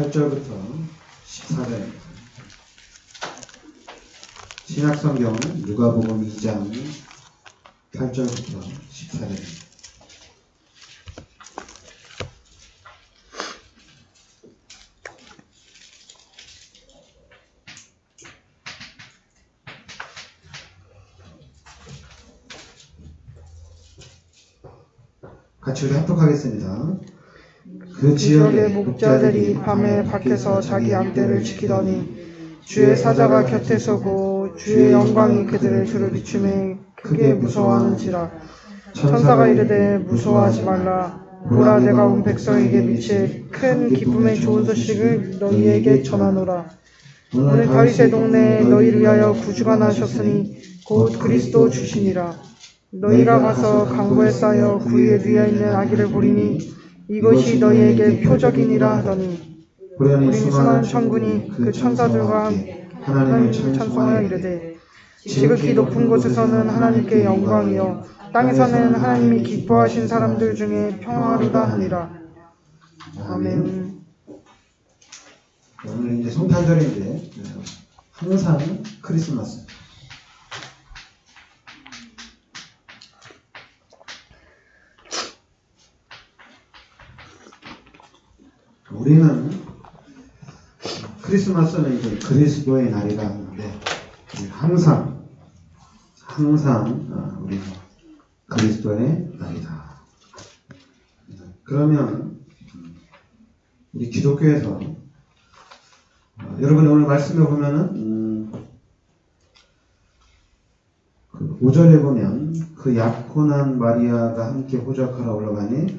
8절부터 14절입니다. 신약성경 누가복음 2장 8절부터 14절입니다. 같이 우리 합독하겠습니다. 그 지역의 목자들이 밤에 밖에서 자기 양떼를 지키더니 주의 사자가 곁에 서고 주의 영광이 그들의 주를 비추매 크게 무서워하는지라. 천사가 이르되 무서워하지 말라. 보라, 내가 온 백성에게 미칠 큰 기쁨의 좋은 소식을 너희에게 전하노라. 오늘 다윗의 동네에 너희를 위하여 구주가 나셨으니 곧 그리스도 주시니라. 너희가 가서 강보에 쌓여 그 위에 누워 있는 아기를 보리니 이것이 너희에게 표적이니라 하더니 우리 수많은 천군이 그 천사들과 함께 하나님을 찬송하여 이르되 지극히 높은 곳에서는 하나님께 영광이요 땅에서는 하나님이 기뻐하신 사람들 중에 평화로다 하니라. 아멘. 오늘 이제 성탄절인데 항상 크리스마스. 우리는 크리스마스는 이제 그리스도의 날이라 하는데 항상 우리는 그리스도의 날이다. 그러면 우리 기독교에서 여러분이 오늘 말씀을 보면은 그 5절에 보면 그 약혼한 마리아가 함께 호적하러 올라가니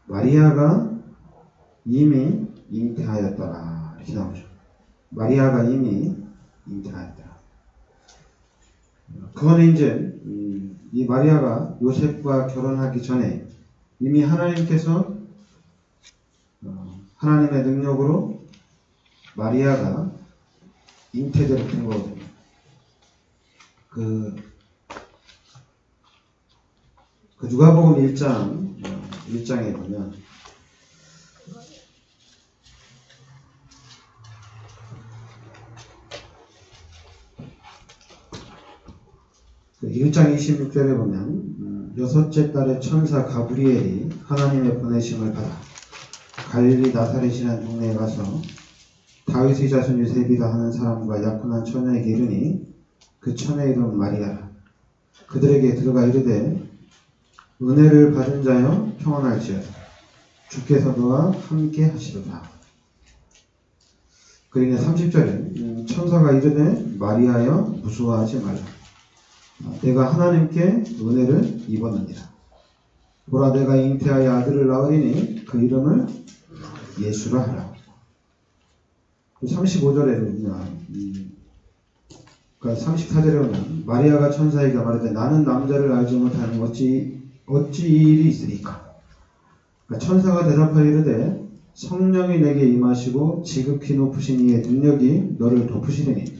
마리아가 이미 잉태하였더라 이렇게 나오죠. 마리아가 이미 잉태하였더라. 그거는 이제 이 마리아가 요셉과 결혼하기 전에 이미 하나님께서 하나님의 능력으로 마리아가 잉태되게 된 거거든요. 그 누가복음 1장에 보면 1장 26절에 보면 여섯째 달에 천사 가브리엘이 하나님의 보내심을 받아 갈릴리 나사렛이라는 동네에 가서 다윗의 자손 요셉이라 하는 사람과 약혼한 처녀에게 이르니 그 처녀의 이름은 마리아라. 그들에게 들어가 이르되 은혜를 받은 자여 평안할지어다. 주께서 너와 함께 하시도다. 그리고 30절에 천사가 이르되 마리아여 무서워하지 말라. 내가 하나님께 은혜를 입었느니라. 보라, 내가 잉태하여 아들을 낳으리니 그 이름을 예수라 하라. 35절에 보면 그러니까 34절에 보면 마리아가 천사에게 말하되 나는 남자를 알지 못하는 어찌 이 일이 있으리까. 그러니까 천사가 대답하여 이르되 성령이 내게 임하시고 지극히 높으신 이의 능력이 너를 덮으시리니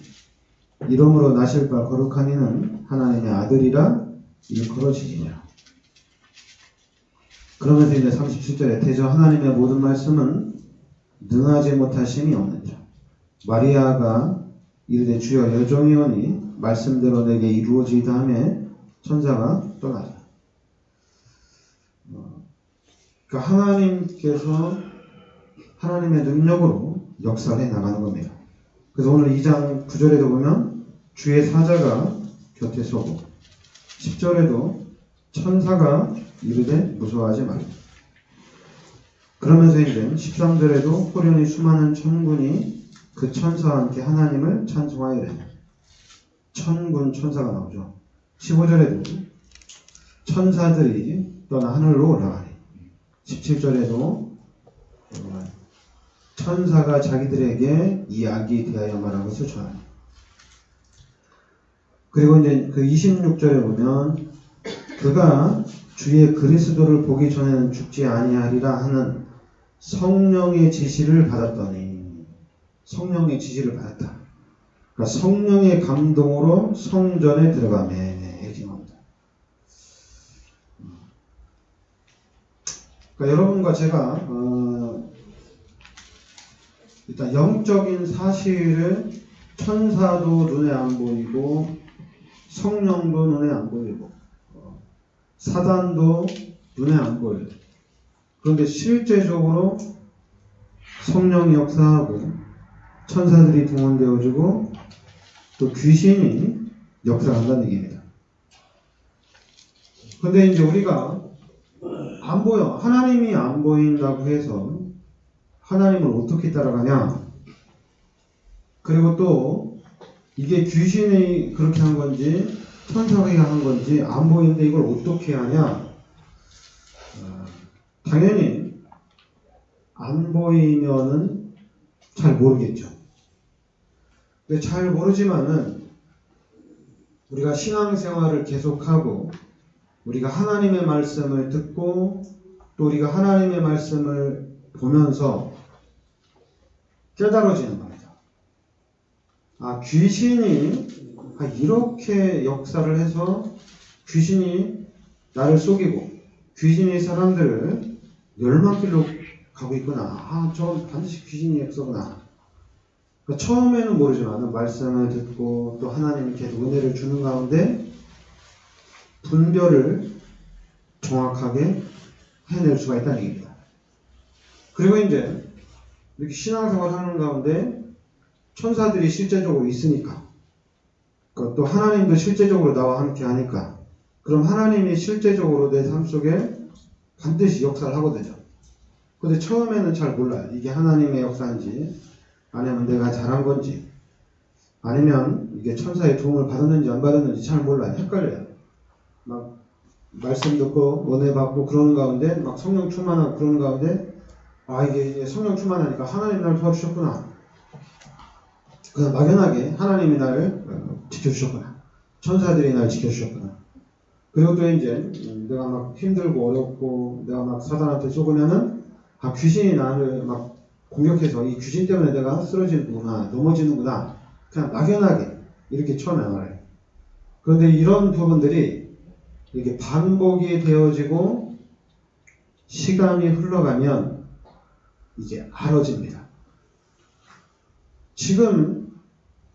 이러므로 나실 바 거룩한 이는 하나님의 아들이라 일컬어지리라. 그러면서 이제 37절에 대저 하나님의 모든 말씀은 능하지 못하심이 없느니라. 마리아가 이르되 주여 여종이오니 말씀대로 내게 이루어지이다 하매 천사가 떠나라. 그러니까 하나님께서 하나님의 능력으로 역사를 해 나가는 겁니다. 그래서 오늘 2장 9절에도 보면 주의 사자가 곁에 서고 10절에도 천사가 이르되 무서워하지 말라. 그러면서 이제 13절에도 호련히 수많은 천군이 그 천사와 함께 하나님을 찬송하여 이르되 천군 천사가 나오죠. 15절에도 천사들이 떠나 하늘로 올라가니 17절에도 천사가 자기들에게 이야기 대하여 말한 것을 전하니. 그리고 이제 그 26절에 보면 그가 주의 그리스도를 보기 전에는 죽지 아니하리라 하는 성령의 지시를 받았더니 성령의 지시를 받았다. 그러니까 성령의 감동으로 성전에 들어가매 이렇게 나옵니다. 그러니까 여러분과 제가 일단 영적인 사실을 천사도 눈에 안 보이고 성령도 눈에 안 보이고 사단도 눈에 안 보여요. 그런데 실제적으로 성령이 역사하고 천사들이 동원되어지고 또 귀신이 역사한다는 얘기입니다. 그런데 이제 우리가 안 보여. 하나님이 안 보인다고 해서 하나님을 어떻게 따라가냐? 그리고 또 이게 귀신이 그렇게 한 건지 천사가 한 건지 안 보이는데 이걸 어떻게 하냐? 당연히 안 보이면은 잘 모르겠죠. 근데 잘 모르지만은 우리가 신앙생활을 계속하고 우리가 하나님의 말씀을 듣고 또 우리가 하나님의 말씀을 보면서 깨달아지는 겁니다. 귀신이 이렇게 역사를 해서 귀신이 나를 속이고 귀신이 사람들을 멸망길로 가고 있구나. 저건 반드시 귀신이 역사구나. 그러니까 처음에는 모르지만 말씀을 듣고 또 하나님이 계속 은혜를 주는 가운데 분별을 정확하게 해낼 수가 있다는 얘기입니다. 그리고 이제 이렇게 신앙생활 하는 가운데 천사들이 실제적으로 있으니까 또 하나님도 실제적으로 나와 함께 하니까 그럼 하나님이 실제적으로 내 삶 속에 반드시 역사를 하거든요. 근데 처음에는 잘 몰라요. 이게 하나님의 역사인지 아니면 내가 잘한 건지 아니면 이게 천사의 도움을 받았는지 안 받았는지 잘 몰라요. 헷갈려요. 막 말씀 듣고 은혜 받고 그러는 가운데 막 성령 충만하고 그러는 가운데 이게 이제 성령 충만하니까 하나님 나를 도와주셨구나. 그냥 막연하게 하나님이 나를 지켜주셨구나. 천사들이 나를 지켜주셨구나. 그리고 또 이제 내가 막 힘들고 어렵고 내가 막 사단한테 쏘으면은 귀신이 나를 막 공격해서 이 귀신 때문에 내가 쓰러지는구나, 넘어지는구나. 그냥 막연하게 이렇게 처음에 알아요. 그런데 이런 부분들이 이렇게 반복이 되어지고 시간이 흘러가면 이제 알아집니다. 지금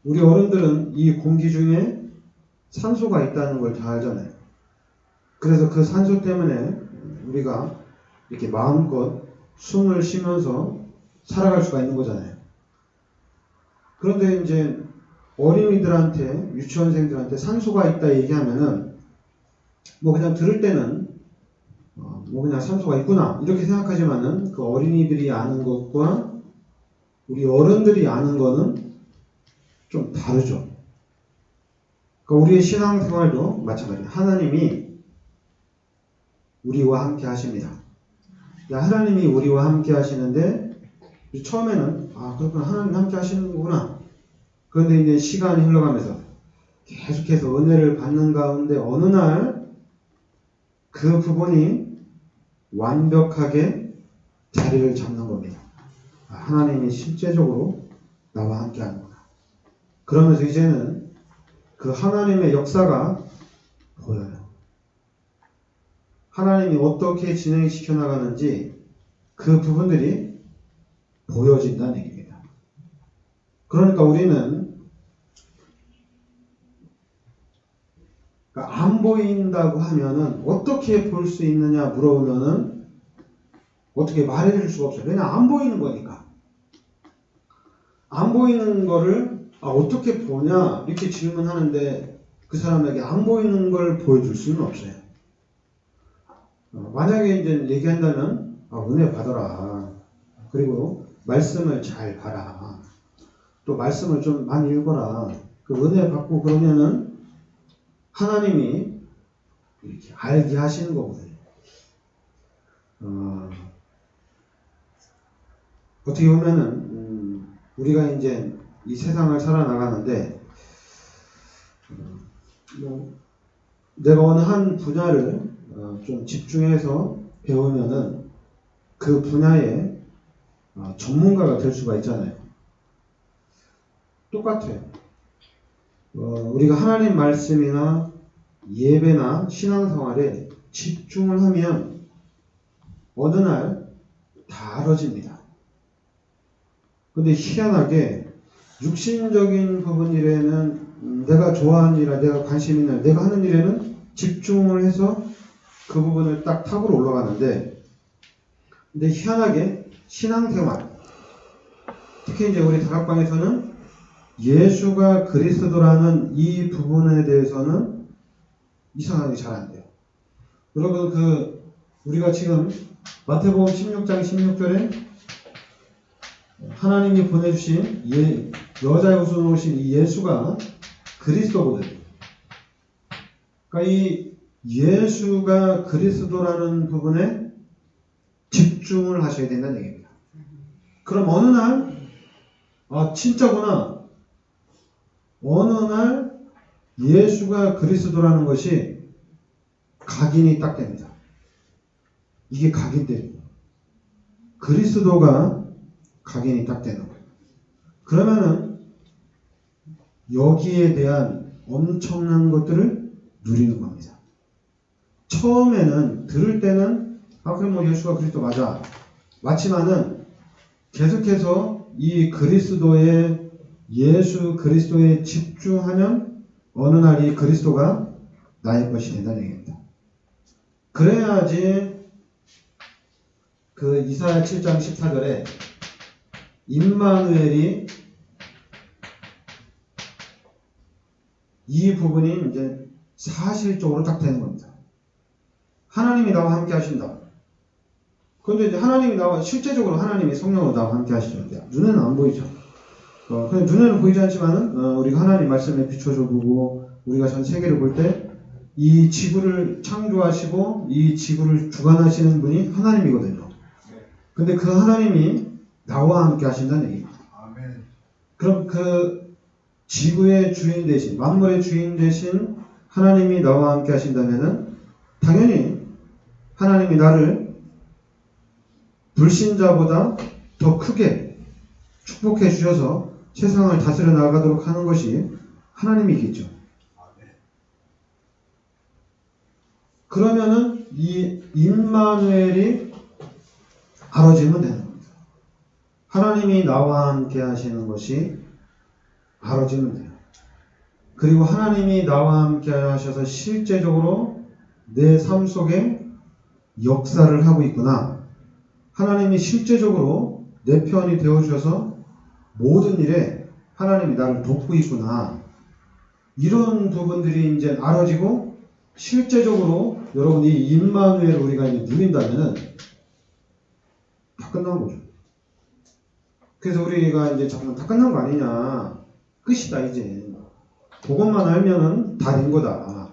우리 어른들은 이 공기 중에 산소가 있다는 걸 다 알잖아요. 그래서 그 산소 때문에 우리가 이렇게 마음껏 숨을 쉬면서 살아갈 수가 있는 거잖아요. 그런데 이제 어린이들한테, 유치원생들한테 산소가 있다 얘기하면은 그냥 들을 때는 그냥 산소가 있구나 이렇게 생각하지만은 그 어린이들이 아는 것과 우리 어른들이 아는 거는 좀 다르죠. 그러니까 우리의 신앙생활도 마찬가지예요. 하나님이 우리와 함께 하십니다. 하나님이 우리와 함께 하시는데 처음에는 그렇구나 하나님 함께 하시는구나. 그런데 이제 시간이 흘러가면서 계속해서 은혜를 받는 가운데 어느 날 그 부분이 완벽하게 자리를 잡는 겁니다. 하나님이 실제적으로 나와 함께 하는구나. 그러면서 이제는 그 하나님의 역사가 보여요. 하나님이 어떻게 진행시켜 나가는지 그 부분들이 보여진다는 얘기입니다. 그러니까 우리는 안 보인다고 하면은 어떻게 볼 수 있느냐 물어보면은 어떻게 말해줄 수가 없어요. 왜냐 안 보이는 거니까. 안 보이는 거를 어떻게 보냐 이렇게 질문하는데 그 사람에게 안 보이는 걸 보여줄 수는 없어요. 만약에 이제 얘기한다면 은혜 받아라. 그리고 말씀을 잘 봐라. 또 말씀을 좀 많이 읽어라. 그 은혜 받고 그러면은 하나님이 이렇게 알게 하시는 거거든요. 어떻게 보면은 우리가 이제 이 세상을 살아나가는데 내가 어느 한 분야를 좀 집중해서 배우면은 그 분야의 전문가가 될 수가 있잖아요. 똑같아요. 우리가 하나님 말씀이나 예배나 신앙생활에 집중을 하면 어느 날 다 알아집니다. 근데 희한하게 육신적인 부분이라는 내가 좋아하는 일이나 내가 관심 있는 일, 내가 하는 일에는 집중을 해서 그 부분을 딱 탑으로 올라가는데, 근데 희한하게 신앙생활, 특히 이제 우리 다락방에서는 예수가 그리스도라는 이 부분에 대해서는 이상하게 잘 안 돼요. 여러분 우리가 지금 마태복음 16장 16절에 하나님이 보내주신 여자의 옷을 오신 이 예수가 그리스도거든요. 그러니까 이 예수가 그리스도라는 부분에 집중을 하셔야 된다는 얘기입니다. 그럼 어느 날 진짜구나. 어느 날 예수가 그리스도라는 것이 각인이 딱 됩니다. 이게 각인됩니다. 그리스도가 각인이 딱 되는 거예요. 그러면은 여기에 대한 엄청난 것들을 누리는 겁니다. 처음에는 들을 때는 그럼 예수가 그리스도 맞아. 맞지만은 계속해서 이 예수 그리스도에 집중하면 어느 날 이 그리스도가 나의 것이 된다는 얘기입니다. 그래야지 이사야 7장 14절에 임마누엘이 이 부분이 이제 사실적으로 딱 되는 겁니다. 하나님이 나와 함께 하신다. 그런데 이제 실제적으로 하나님이 성령으로 나와 함께 하시죠. 눈에는 안 보이죠. 그냥 눈에는 보이지 않지만은, 우리가 하나님 말씀에 비춰줘 보고, 우리가 전 세계를 볼 때, 이 지구를 창조하시고, 이 지구를 주관하시는 분이 하나님이거든요. 근데 그 하나님이 나와 함께 하신다는 얘기입니다. 그럼 지구의 주인 대신, 만물의 주인 대신 하나님이 나와 함께 하신다면은, 당연히 하나님이 나를 불신자보다 더 크게 축복해 주셔서 세상을 다스려 나가도록 하는 것이 하나님이겠죠. 그러면은 이 임마누엘이 알아지면 되는 겁니다. 하나님이 나와 함께 하시는 것이 알아지면 돼요. 그리고 하나님이 나와 함께 하셔서 실제적으로 내 삶 속에 역사를 하고 있구나. 하나님이 실제적으로 내 편이 되어주셔서 모든 일에 하나님이 나를 돕고 있구나. 이런 부분들이 이제 알아지고 실제적으로 여러분이 임마누엘을 우리가 이제 누린다면은 다 끝난 거죠. 그래서 우리가 이제 잠깐 다 끝난 거 아니냐. 끝이다 이제. 그것만 알면은 다 된 거다.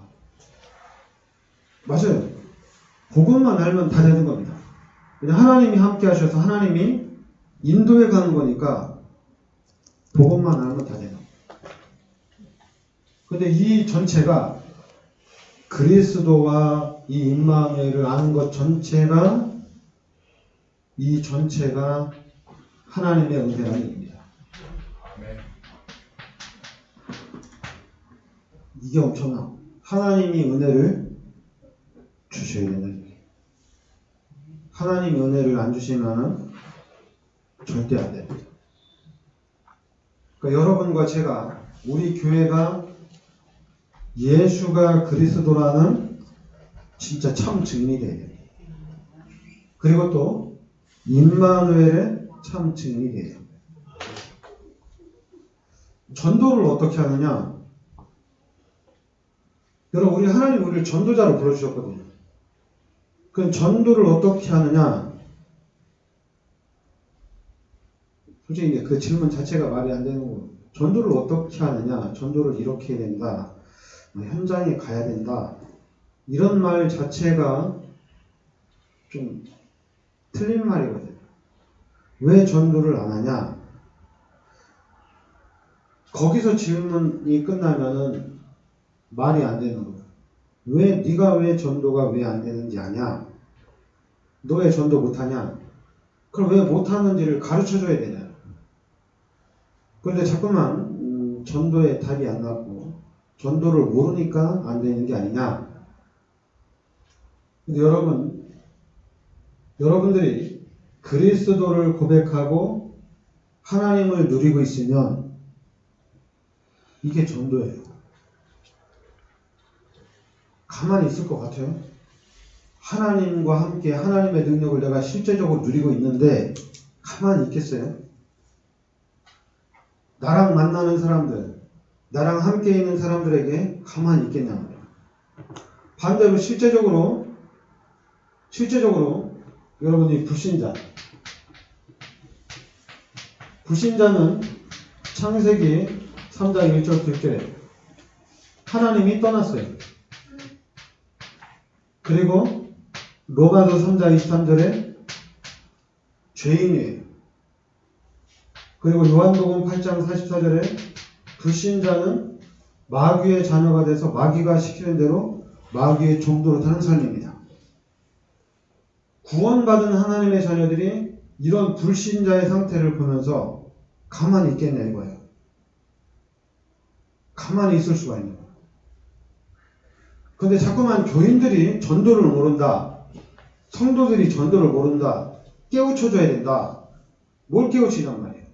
맞아요. 그것만 알면 다 되는 겁니다. 그냥 하나님이 함께 하셔서 하나님이 인도해 가는 거니까 그것만 알면 다 되는 거예요. 근데 이 전체가 그리스도와 이 임마누엘을 아는 것 전체가 이 전체가 하나님의 은혜라는 얘기입니다. 이게 엄청나. 하나님이 은혜를 주셔야 되는 얘기예요. 하나님이 은혜를 안 주시면은 절대 안 됩니다. 그러니까 여러분과 제가 우리 교회가 예수가 그리스도라는 진짜 참 증리돼야 돼요. 그리고 또 임마누엘의 참 증리돼야 돼요. 전도를 어떻게 하느냐? 여러분, 하나님 우리를 전도자로 불러주셨거든요. 그럼 전도를 어떻게 하느냐? 솔직히 그 질문 자체가 말이 안 되는 거예요. 전도를 어떻게 하느냐? 전도를 이렇게 해야 된다. 현장에 가야 된다. 이런 말 자체가 좀 틀린 말이거든요. 왜 전도를 안 하냐? 거기서 질문이 끝나면은 말이 안 되는 거예요. 네가 왜 전도가 왜 안 되는지 아냐? 너 왜 전도 못하냐? 그럼 왜 못하는지를 가르쳐줘야 되냐? 그런데 자꾸만 전도에 답이 안 나고 전도를 모르니까 안 되는 게 아니냐? 근데 여러분들이 그리스도를 고백하고 하나님을 누리고 있으면 이게 전도예요. 가만히 있을 것 같아요? 하나님과 함께 하나님의 능력을 내가 실제적으로 누리고 있는데 가만히 있겠어요? 나랑 만나는 사람들, 나랑 함께 있는 사람들에게 가만히 있겠냐고요. 반대로 실제적으로 여러분이 불신자는 창세기 3장 1절부터 6절에 하나님이 떠났어요. 그리고 로마서 3장 23절에 죄인이에요. 그리고 요한복음 8장 44절에 불신자는 마귀의 자녀가 돼서 마귀가 시키는 대로 마귀의 종도로 타는 삶입니다. 구원받은 하나님의 자녀들이 이런 불신자의 상태를 보면서 가만히 있겠냐 이거예요. 가만히 있을 수가 있는 거예요. 근데 자꾸만 교인들이 전도를 모른다. 성도들이 전도를 모른다. 깨우쳐줘야 된다. 뭘 깨우치냔 말이에요.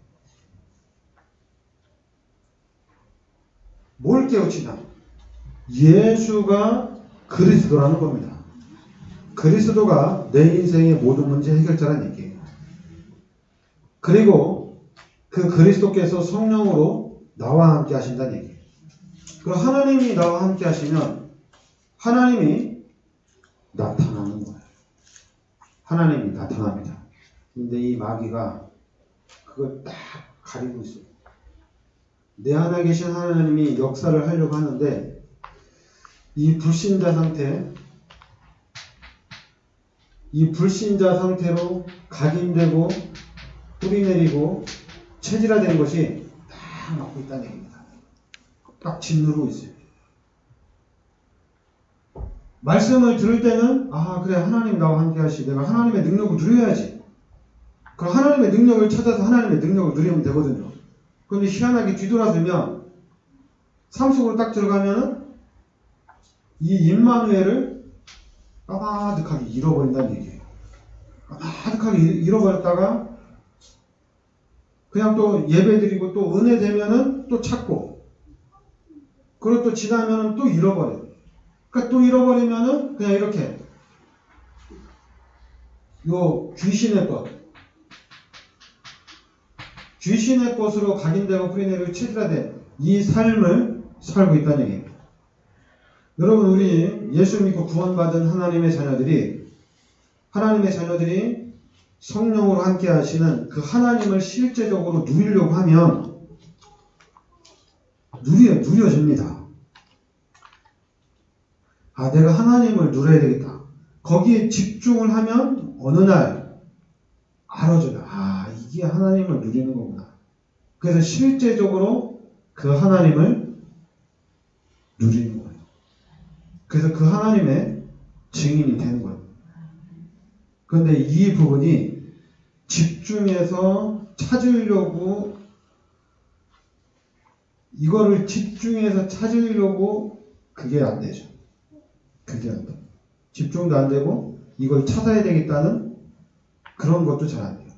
뭘 깨우치냐? 예수가 그리스도라는 겁니다. 그리스도가 내 인생의 모든 문제 해결자라는 얘기예요. 그리고 그 그리스도께서 성령으로 나와 함께 하신다는 얘기예요. 그럼 하나님이 나와 함께 하시면 하나님이 나타나는 거예요. 하나님이 나타납니다. 근데 이 마귀가 그걸 딱 가리고 있어요. 내 안에 계신 하나님이 역사를 하려고 하는데 이 불신자 상태로 각인되고 뿌리내리고 체질화되는 것이 딱 막고 있다는 얘기입니다. 딱 짓누르고 있어요. 말씀을 들을 때는 그래 하나님 나와 함께 하시 내가 하나님의 능력을 누려야지. 그럼 하나님의 능력을 찾아서 하나님의 능력을 누리면 되거든요. 그런데 희한하게 뒤돌아서면 삶 속으로 딱 들어가면은 이 임마누엘을 까마득하게 잃어버린다는 얘기예요. 까마득하게 잃어버렸다가 그냥 또 예배드리고 또 은혜 되면은 또 찾고 그리고 또 지나면은 또 잃어버려요. 그러니까 또 잃어버리면은 그냥 이렇게 요 귀신의 것으로 각인되고 뿌리내리고 체질화된 이 삶을 살고 있다는 얘기예요. 여러분 우리 예수 믿고 구원받은 하나님의 자녀들이 성령으로 함께 하시는 그 하나님을 실제적으로 누리려고 하면 누려집니다. 내가 하나님을 누려야 되겠다. 거기에 집중을 하면 어느 날 알아줘요. 이게 하나님을 누리는 거구나. 그래서 실제적으로 그 하나님을 누리는 거예요. 그래서 그 하나님의 증인이 되는 거예요. 그런데 이 부분이 집중해서 찾으려고 그게 안 되죠. 그게 안 돼요. 집중도 안 되고 이걸 찾아야 되겠다는 그런 것도 잘 안 돼요.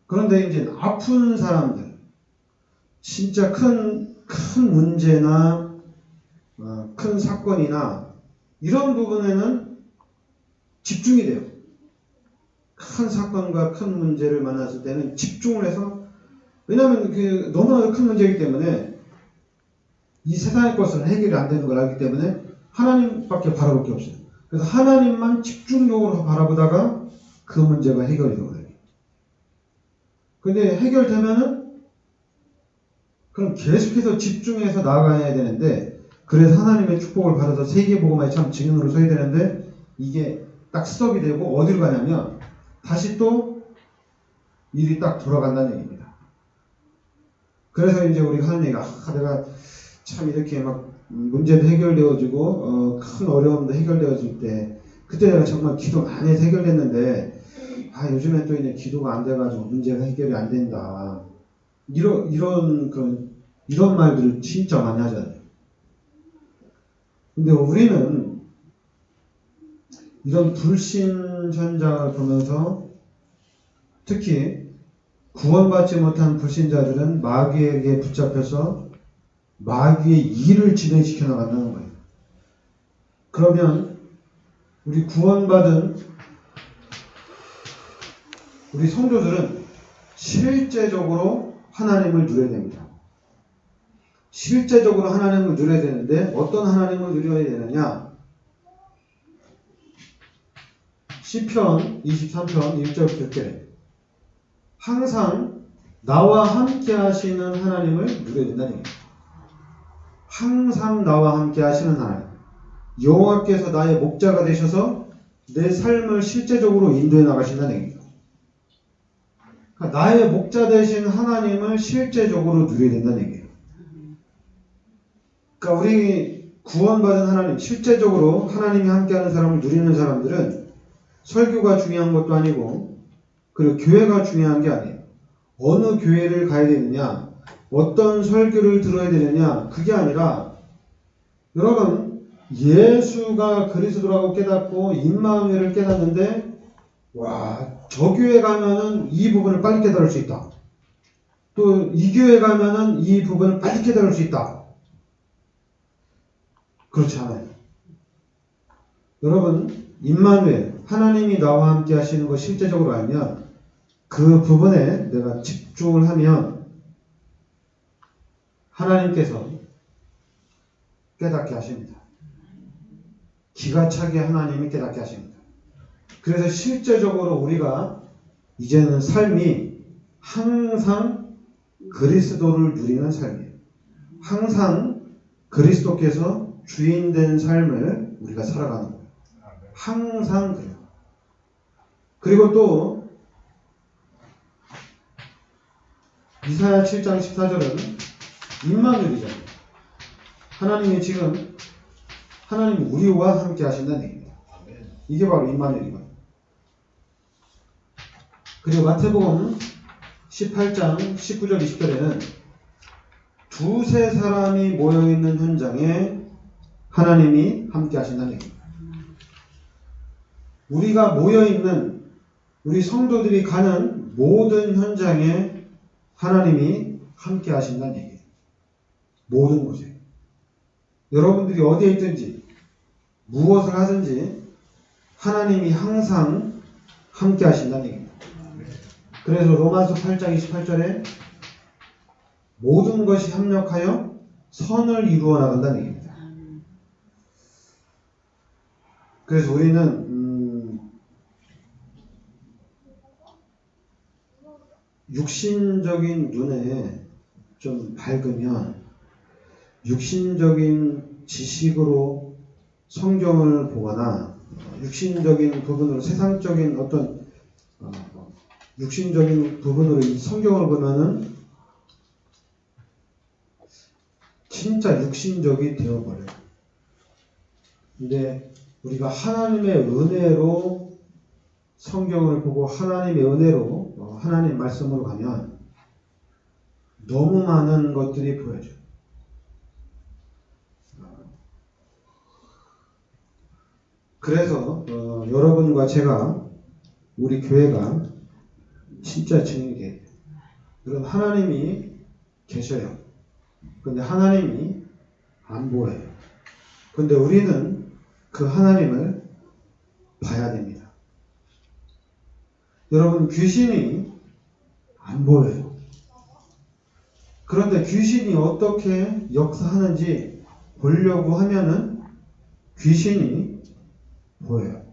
그런데 이제 아픈 사람들, 진짜 큰 문제나 큰 사건이나 이런 부분에는 집중이 돼요. 큰 사건과 큰 문제를 만났을 때는 집중을 해서 왜냐하면 너무나도 큰 문제이기 때문에 이 세상의 것은 해결이 안 되는 걸 알기 때문에 하나님밖에 바라볼 게 없어요. 그래서 하나님만 집중적으로 바라보다가 그 문제가 해결이 되거든요. 근데 해결되면은 그럼 계속해서 집중해서 나아가야 되는데 그래서 하나님의 축복을 받아서 세계복음화의 참 증인으로 서야 되는데 이게 딱 스톱이 되고 어디로 가냐면 다시 또 일이 딱 돌아간다는 얘기입니다. 그래서 이제 우리가 하는 얘기가 내가 참 이렇게 막 문제도 해결되어지고 큰 어려움도 해결되어질 때 그때 내가 정말 기도 많이 해서 해결됐는데 요즘엔 또 이제 기도가 안 돼가지고 문제가 해결이 안 된다. 이런 말들을 진짜 많이 하잖아요. 근데 우리는 이런 불신 현장을 보면서 특히 구원받지 못한 불신자들은 마귀에게 붙잡혀서 마귀의 일을 진행시켜 나간다는 거예요. 그러면 우리 구원받은 우리 성도들은 실제적으로 하나님을 누려야 됩니다. 실제적으로 하나님을 누려야 되는데 어떤 하나님을 누려야 되느냐? 시편 23편 1절부터 6절에 항상 나와 함께 하시는 하나님을 누려야 된다는 얘기입니다. 항상 나와 함께 하시는 하나님. 여호와께서 나의 목자가 되셔서 내 삶을 실제적으로 인도해 나가신다는 얘기입니다. 그러니까 나의 목자 되신 하나님을 실제적으로 누려야 된다는 얘기예요. 그러니까 우리 구원받은 하나님, 실제적으로 하나님이 함께하는 사람을 누리는 사람들은 설교가 중요한 것도 아니고 그리고 교회가 중요한 게 아니에요. 어느 교회를 가야 되느냐, 어떤 설교를 들어야 되느냐, 그게 아니라 여러분 예수가 그리스도라고 깨닫고 임마누엘을 깨닫는데 와, 저 교회 가면은 이 부분을 빨리 깨달을 수 있다. 또 이 교회 가면은 이 부분을 빨리 깨달을 수 있다. 그렇지 않아요. 여러분, 임마누엘, 하나님이 나와 함께 하시는 거 실제적으로 알면 그 부분에 내가 집중을 하면 하나님께서 깨닫게 하십니다. 기가 차게 하나님이 깨닫게 하십니다. 그래서 실제적으로 우리가 이제는 삶이 항상 그리스도를 누리는 삶이에요. 항상 그리스도께서 주인된 삶을 우리가 살아가는 거예요. 항상 그래요. 그리고 또 이사야 7장 14절은 임마누엘이잖아요. 하나님이 지금 하나님이 우리와 함께 하신다는 얘기입니다. 이게 바로 임마누엘이거든요. 그리고 마태복음 18장 19절 20절에는 두세 사람이 모여있는 현장에 하나님이 함께 하신다는 얘기입니다. 우리가 모여있는 우리 성도들이 가는 모든 현장에 하나님이 함께 하신다는 얘기예요. 모든 곳에. 여러분들이 어디에 있든지 무엇을 하든지 하나님이 항상 함께 하신다는 얘기입니다. 그래서 로마서 8장 28절에 모든 것이 합력하여 선을 이루어 나간다는 얘기입니다. 그래서 우리는 육신적인 눈에 좀 밝으면 육신적인 지식으로 성경을 보거나 육신적인 부분으로 세상적인 어떤 육신적인 부분으로 이 성경을 보면은 진짜 육신적이 되어버려요. 근데 우리가 하나님의 은혜로 성경을 보고 하나님의 은혜로 하나님 말씀으로 가면 너무 많은 것들이 보여져요. 그래서 여러분과 제가 우리 교회가 진짜 증인이 돼요. 여러분 하나님이 계셔요. 근데 하나님이 안 보여요. 근데 우리는 그 하나님을 봐야 됩니다. 여러분 귀신이 안 보여요. 그런데 귀신이 어떻게 역사하는지 보려고 하면은 귀신이 보여요.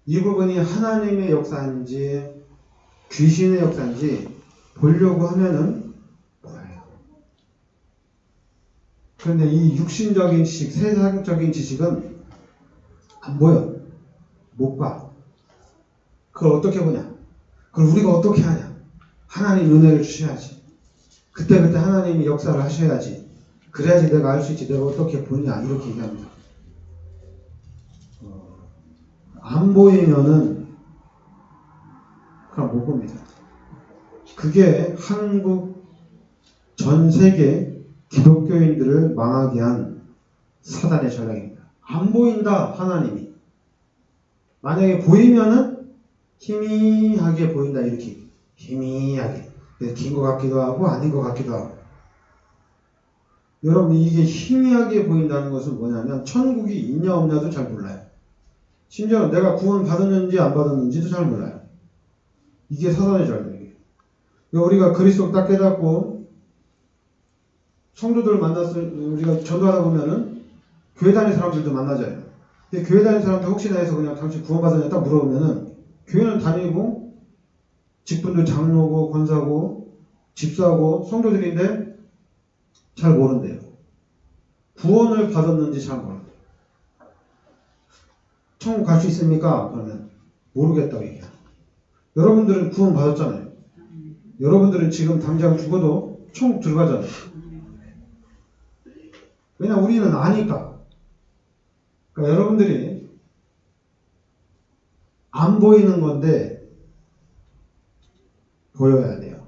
이 부분이 하나님의 역사인지 귀신의 역사인지 보려고 하면은 보여요. 그런데 이 육신적인 지식, 세상적인 지식은 안 보여. 못 봐. 그걸 어떻게 보냐? 그걸 우리가 어떻게 하냐? 하나님 은혜를 주셔야지. 그때그때 하나님이 역사를 하셔야지. 그래야지 내가 알 수 있지. 내가 어떻게 보냐? 이렇게 얘기합니다. 안 보이면은 그럼 못 봅니다. 그게 한국 전 세계 기독교인들을 망하게 한 사단의 전략입니다. 안 보인다 하나님이. 만약에 보이면은 희미하게 보인다. 이렇게 희미하게 긴 것 같기도 하고 아닌 것 같기도 하고. 여러분 이게 희미하게 보인다는 것은 뭐냐면 천국이 있냐 없냐도 잘 몰라요. 심지어 내가 구원 받았는지 안 받았는지도 잘 몰라요. 이게 사단의 전략이에요. 우리가 그리스도 딱 깨닫고 성도들 만났을 우리가 전도하다 보면은 교회 다니는 사람들도 만나잖아요. 근데 교회 다니는 사람들 혹시나 해서 그냥 당신 구원 받았냐 딱 물어보면은 교회는 다니고 직분도 장로고 권사고 집사고 성도들인데 잘 모른대요. 구원을 받았는지 잘 모른대요. 천국 갈 수 있습니까? 그러면 모르겠다고 얘기해요. 여러분들은 구원 받았잖아요. 여러분들은 지금 당장 죽어도 천국 들어가잖아요. 왜냐 우리는 아니까. 그러니까 여러분들이 안 보이는 건데 보여야 돼요.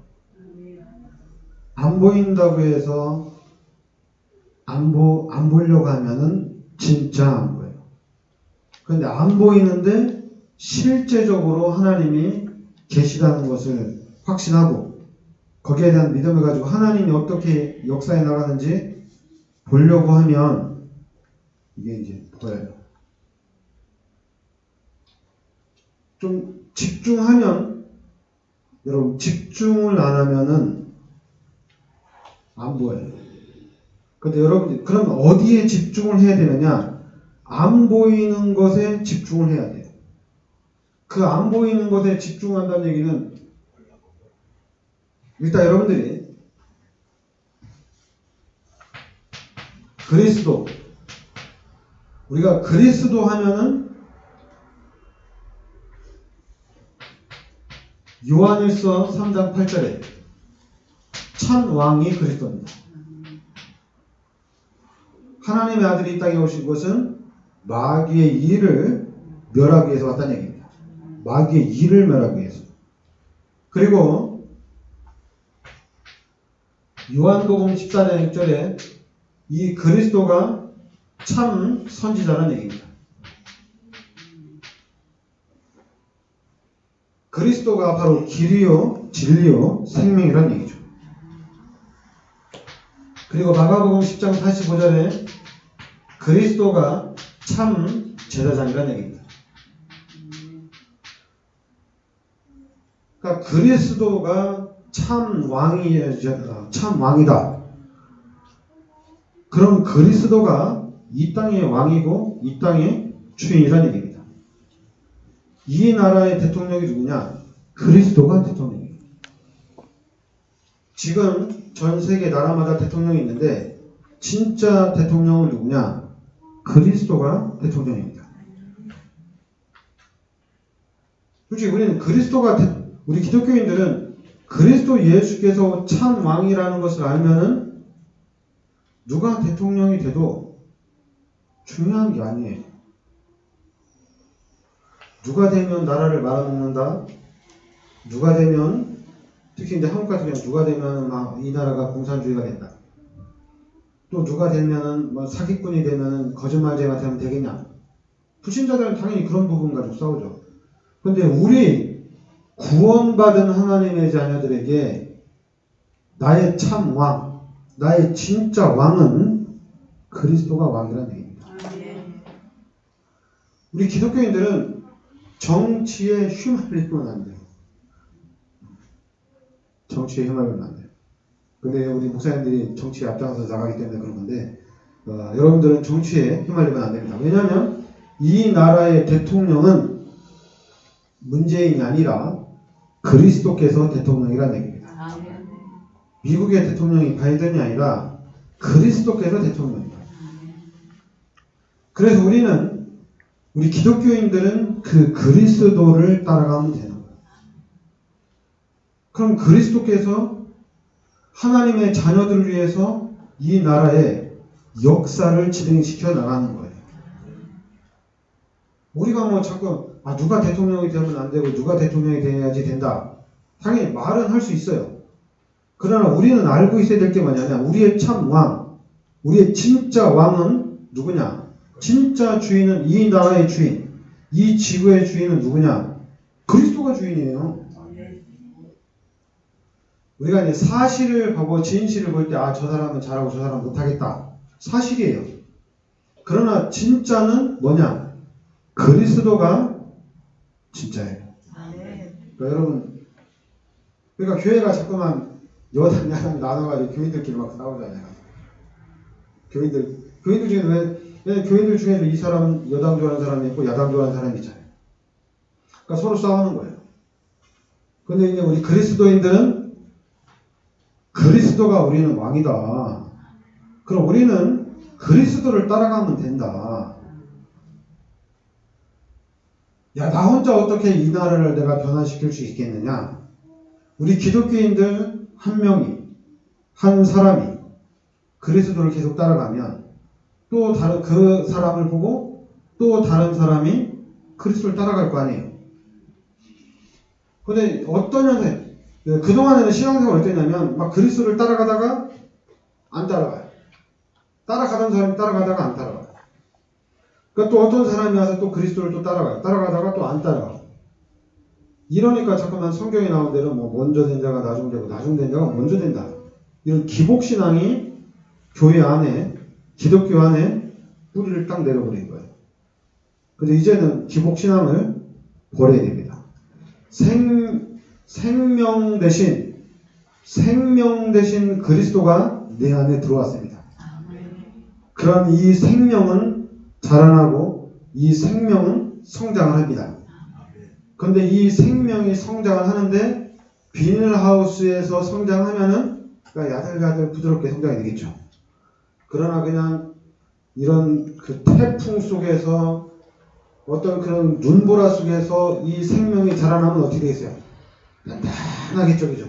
안 보인다고 해서 안 보려고 하면은 진짜 안 보여요. 그런데 안 보이는데 실제적으로 하나님이 계시다는 것을 확신하고 거기에 대한 믿음을 가지고 하나님이 어떻게 역사해 나가는지 보려고 하면 이게 이제 보여요. 좀 집중하면 여러분 집중을 안 하면은 안 보여요. 근데 여러분 그럼 어디에 집중을 해야 되느냐? 안 보이는 것에 집중을 해야 돼요. 그 안 보이는 것에 집중한다는 얘기는 일단 여러분들이 그리스도 우리가 그리스도 하면은 요한일서 3장 8절에 참 왕이 그리스도입니다. 하나님의 아들이 이 땅에 오신 것은 마귀의 일을 멸하기 위해서 왔다는 얘기입니다. 마귀의 일을 멸하기 위해서. 그리고 요한복음 14장 6절에 이 그리스도가 참 선지자라는 얘기입니다. 그리스도가 바로 길이요, 진리요, 생명이라는 얘기죠. 그리고 마가복음 10장 45절에 그리스도가 참 제사장이라는 얘기입니다. 그러니까 그리스도가 참 왕이다. 그럼 그리스도가 이 땅의 왕이고 이 땅의 주인이라는 얘기입니다. 이 나라의 대통령이 누구냐? 그리스도가 대통령이에요. 지금 전 세계 나라마다 대통령이 있는데 진짜 대통령은 누구냐? 그리스도가 대통령입니다. 솔직히 우리는 우리 기독교인들은 그리스도 예수께서 참 왕이라는 것을 알면은 누가 대통령이 돼도 중요한 게 아니에요. 누가 되면 나라를 말아먹는다. 누가 되면 특히 이제 한국 같은 경우 누가 되면 이 나라가 공산주의가 된다. 또 누가 되면은 사기꾼이 되면은 거짓말쟁이가 되면 되겠냐. 불신자들은 당연히 그런 부분 가지고 싸우죠. 그런데 우리 구원받은 하나님의 자녀들에게 나의 참 왕, 나의 진짜 왕은 그리스도가 왕이라는 얘기입니다. 우리 기독교인들은 정치에 휘말리면 안 돼요. 정치에 휘말리면 안 돼요. 근데 우리 목사님들이 정치에 앞장서 나가기 때문에 그런 건데 여러분들은 정치에 휘말리면 안 됩니다. 왜냐하면 이 나라의 대통령은 문재인이 아니라 그리스도께서 대통령이라는 얘기입니다. 미국의 대통령이 바이든이 아니라 그리스도께서 대통령입니다. 그래서 우리 기독교인들은 그 그리스도를 따라가면 되는 거예요. 그럼 그리스도께서 하나님의 자녀들을 위해서 이 나라의 역사를 진행시켜 나가는 거예요. 우리가 자꾸 누가 대통령이 되면 안 되고 누가 대통령이 돼야지 된다. 당연히 말은 할 수 있어요. 그러나 우리는 알고 있어야 될 게 뭐냐면 우리의 참 왕, 우리의 진짜 왕은 누구냐? 진짜 주인은 이 나라의 주인, 이 지구의 주인은 누구냐? 그리스도가 주인이에요. 우리가 이제 사실을 보고 진실을 볼 때, 아, 저 사람은 잘하고 저 사람은 못하겠다. 사실이에요. 그러나 진짜는 뭐냐? 그리스도가 진짜예요. 그러니까 여러분, 그러니까 교회가 자꾸만 여당, 야당 나눠가지고 교인들끼리 막 싸우잖아요. 교인들 중에는 왜 교인들 중에도 이 사람은 여당 좋아하는 사람이 있고 야당 좋아하는 사람이 있잖아요. 그러니까 서로 싸우는 거예요. 근데 이제 우리 그리스도인들은 그리스도가 우리는 왕이다. 그럼 우리는 그리스도를 따라가면 된다. 야, 나 혼자 어떻게 이 나라를 내가 변화시킬 수 있겠느냐? 우리 기독교인들 한 사람이 그리스도를 계속 따라가면 또 다른 그 사람을 보고 또 다른 사람이 그리스도를 따라갈 거 아니에요. 근데 어떤 현상, 그동안에는 신앙생활 어땠냐면 막 그리스도를 따라가다가 안 따라가요. 따라가던 사람이 따라가다가 안 따라가요. 그러니까 또 어떤 사람이 와서 또 그리스도를 또 따라가요. 따라가다가 또 안 따라가요. 이러니까 잠깐만 성경에 나온 대로 뭐 먼저 된 자가 나중되고 나중된 자가 먼저 된다. 이런 기복신앙이 교회 안에, 기독교 안에 뿌리를 딱 내려버린 거예요. 근데 이제는 기복신앙을 버려야 됩니다. 생명 대신 그리스도가 내 안에 들어왔습니다. 그럼 이 생명은 자라나고 이 생명은 성장을 합니다. 그런데 이 생명이 성장을 하는데 비닐하우스에서 성장하면은 그러니까 야들야들 부드럽게 성장이 되겠죠. 그러나 그냥 이런 그 태풍 속에서 어떤 그런 눈보라 속에서 이 생명이 자라나면 어떻게 되겠어요? 단단하게 쪼개죠.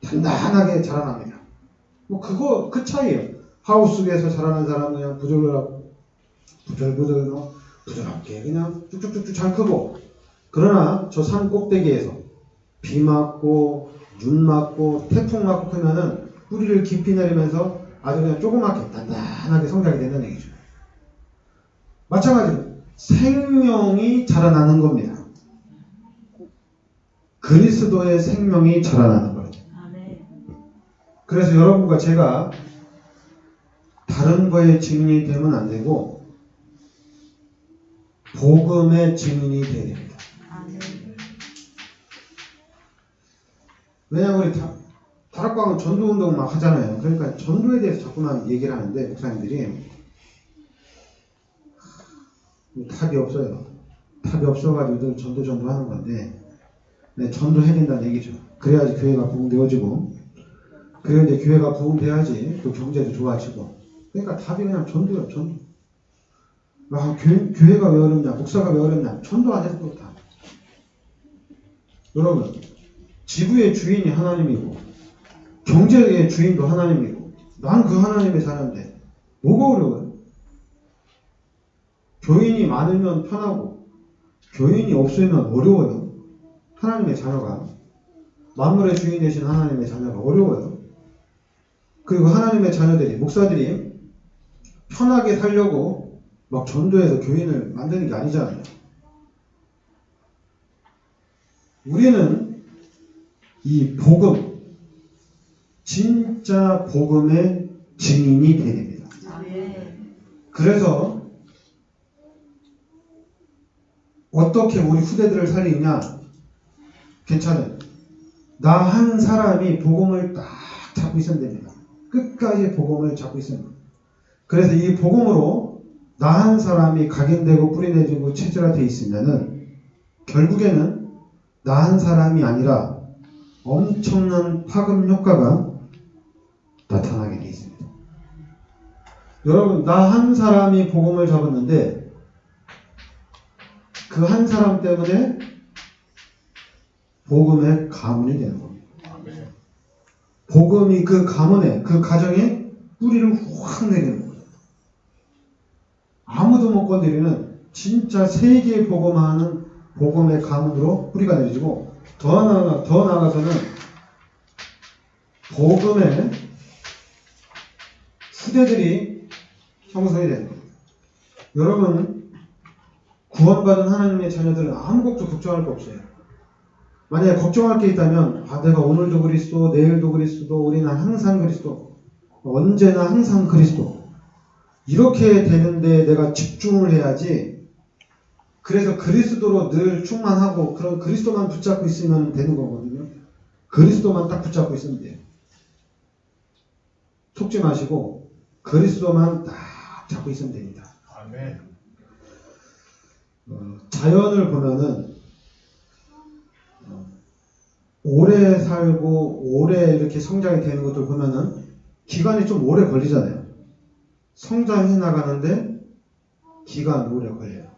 단단하게 자라납니다. 뭐 그 차이예요. 하우스 속에서 자라는 사람은 그냥 부드럽게 그냥 쭉쭉쭉쭉 잘 크고, 그러나 저 산 꼭대기에서 비 맞고 눈 맞고 태풍 맞고 크면은 뿌리를 깊이 내리면서 아주 그냥 조그맣게 단단하게 성장이 된다는 얘기죠. 마찬가지로 생명이 자라나는 겁니다. 그리스도의 생명이 자라나는 거예요. 그래서 여러분과 제가 다른 거에 증인이 되면 안 되고 복음의 증인이 되어야 됩니다. 왜냐하면 우리 다락방은 전도운동 막 하잖아요. 그러니까 전도에 대해서 자꾸만 얘기를 하는데 목사님들이 답이 없어요. 답이 없어가지고 전도 하는 건데, 네, 전도해야 된다는 얘기죠. 그래야지 교회가 부흥되어지고, 그래야 이제 교회가 부흥돼야지 또 경제도 좋아지고. 그러니까 답이 그냥 전도예요. 전도. 아, 교회가 왜 어렵냐, 목사가 왜 어렵냐, 전도 안 해서 그렇다. 여러분, 지구의 주인이 하나님이고 경제의 주인도 하나님이고 난 그 하나님의 자녀인데 뭐가 어려워요? 교인이 많으면 편하고 교인이 없으면 어려워요. 하나님의 자녀가, 만물의 주인 되신 하나님의 자녀가 어려워요. 그리고 하나님의 자녀들이, 목사들이 편하게 살려고 막 전도해서 교인을 만드는 게 아니잖아요. 우리는 이 복음, 진짜 복음의 증인이 되야 됩니다. 그래서 어떻게 우리 후대들을 살리느냐? 괜찮아요. 나 한 사람이 복음을 딱 잡고 있으면 됩니다. 끝까지 복음을 잡고 있으면 됩니다. 그래서 이 복음으로 나 한 사람이 각인되고 뿌리내지고 체질화되어 있으면은 결국에는 나 한 사람이 아니라 엄청난 파급 효과가 나타나게 되어 있습니다. 여러분, 나 한 사람이 복음을 잡았는데 그 한 사람 때문에 복음의 가문이 되는 겁니다. 복음이 그 가문에, 그 가정에 뿌리를 확 내리는 거예요. 아무도 못 건드리는 진짜 세계 복음하는 복음의 가문으로 뿌리가 내려지고, 더 나아가서는 복음의 후대들이 형성이 되는 거예요. 여러분, 구원받은 하나님의 자녀들은 아무것도 걱정할 거 없어요. 만약에 걱정할 게 있다면 내가 오늘도 그리스도, 내일도 그리스도, 우리는 항상 그리스도, 언제나 항상 그리스도, 이렇게 되는데 내가 집중을 해야지. 그래서 그리스도로 늘 충만하고 그런 그리스도만 붙잡고 있으면 되는 거거든요. 그리스도만 딱 붙잡고 있으면 돼요. 속지 마시고 그리스도만 딱 잡고 있으면 됩니다. 아멘. 자연을 보면은 오래 살고 오래 이렇게 성장이 되는 것들 보면은 기간이 좀 오래 걸리잖아요. 성장해 나가는데 기간 오래 걸려요.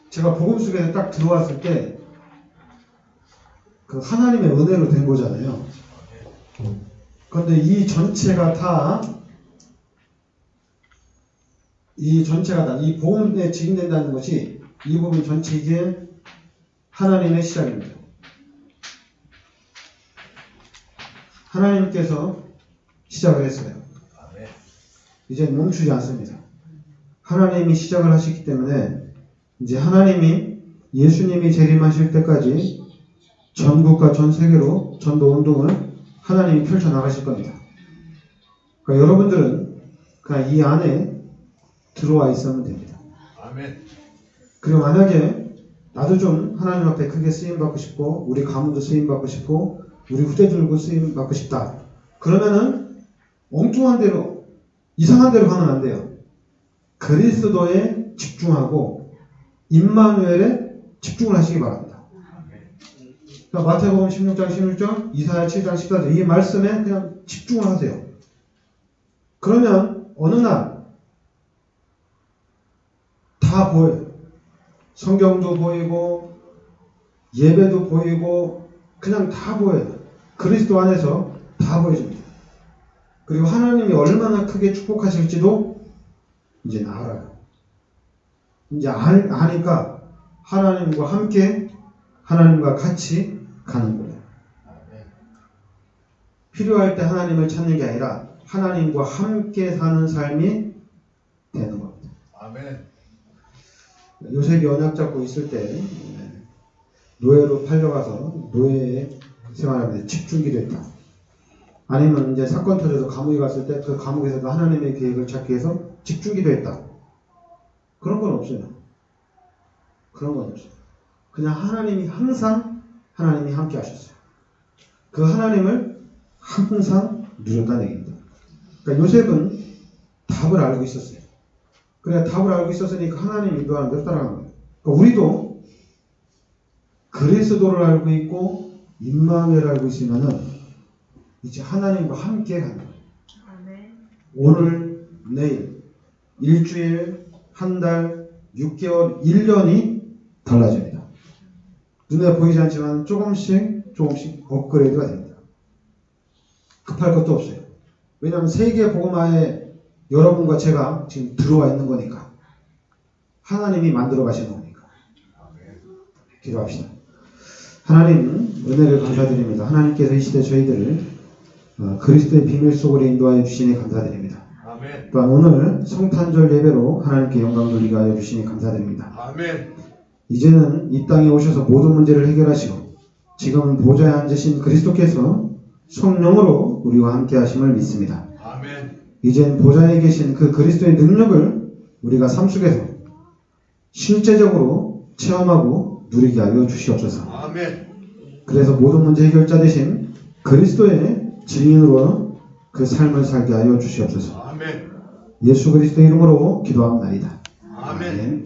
제가 복음 속에 딱 들어왔을 때 그 하나님의 은혜로 된 거잖아요. 그런데 이 전체가 다 이 복음에 직인된다는 것이 이 복음 전체 이게 하나님의 시작입니다. 하나님께서 시작을 했어요. 이제 멈추지 않습니다. 하나님이 시작을 하셨기 때문에 이제 하나님이 예수님이 재림하실 때까지 전국과 전 세계로 전도 운동을 하나님이 펼쳐나가실 겁니다. 그러니까 여러분들은 그냥 이 안에 들어와 있으면 됩니다. 아멘. 그리고 만약에 나도 좀 하나님 앞에 크게 쓰임받고 싶고 우리 가문도 쓰임받고 싶고 우리 후대들도 쓰임받고 싶다. 그러면은 엉뚱한 대로 이상한 대로 가면 안 돼요. 그리스도에 집중하고 임마누엘에 집중을 하시기 바랍니다. 그러니까 마태복음 16장 16절, 이사야 7장 14절 이 말씀에 그냥 집중을 하세요. 그러면 어느 날 다 보여요. 성경도 보이고 예배도 보이고 그냥 다 보여요. 그리스도 안에서 다 보여집니다. 그리고 하나님이 얼마나 크게 축복하실지도 이제 알아요. 이제 아니까 하나님과 함께 하나님과 같이 가는 거예요. 필요할 때 하나님을 찾는 게 아니라 하나님과 함께 사는 삶이 되는 겁니다. 아멘. 요셉이 언약 잡고 있을 때 노예로 팔려가서 노예 생활하면서 집중기도 했다. 아니면 이제 사건 터져서 감옥에 갔을 때 그 감옥에서도 하나님의 계획을 찾기 위해서 집중기도 했다. 그런 건 없어요. 그런 건 없어요. 그냥 하나님이 항상 하나님이 함께 하셨어요. 그 하나님을 항상 누렸다는 얘기입니다. 그러니까 요셉은 답을 알고 있었어요. 그래 답을 알고 있었으니까 하나님 인도하는 대로 따라가는 거예요. 그러니까 우리도 그리스도를 알고 있고 임마누엘을 알고 있으면은 이제 하나님과 함께 가는 거예요. 오늘, 내일, 일주일, 한 달, 6개월, 1년이 달라집니다. 눈에 보이지 않지만 조금씩 업그레이드가 됩니다. 급할 것도 없어요. 왜냐하면 세계 복음화에 여러분과 제가 지금 들어와 있는 거니까. 하나님이 만들어 가시는 거니까. 기도합시다. 하나님 은혜를 감사드립니다. 하나님께서 이 시대 저희들을 그리스도의 비밀 속으로 인도하여 주시니 감사드립니다. 아멘. 또한 오늘 성탄절 예배로 하나님께 영광 돌리게 하여 주시니 감사드립니다. 아멘. 이제는 이 땅에 오셔서 모든 문제를 해결하시고 지금 보좌에 앉으신 그리스도께서 성령으로 우리와 함께 하심을 믿습니다. 아멘. 이젠 보좌에 계신 그 그리스도의 능력을 우리가 삶 속에서 실제적으로 체험하고 누리게 하여 주시옵소서. 아멘. 그래서 모든 문제 해결자 되신 그리스도의 증인으로 그 삶을 살게 하여 주시옵소서. 아멘. 예수 그리스도의 이름으로 기도합나이다. 아멘.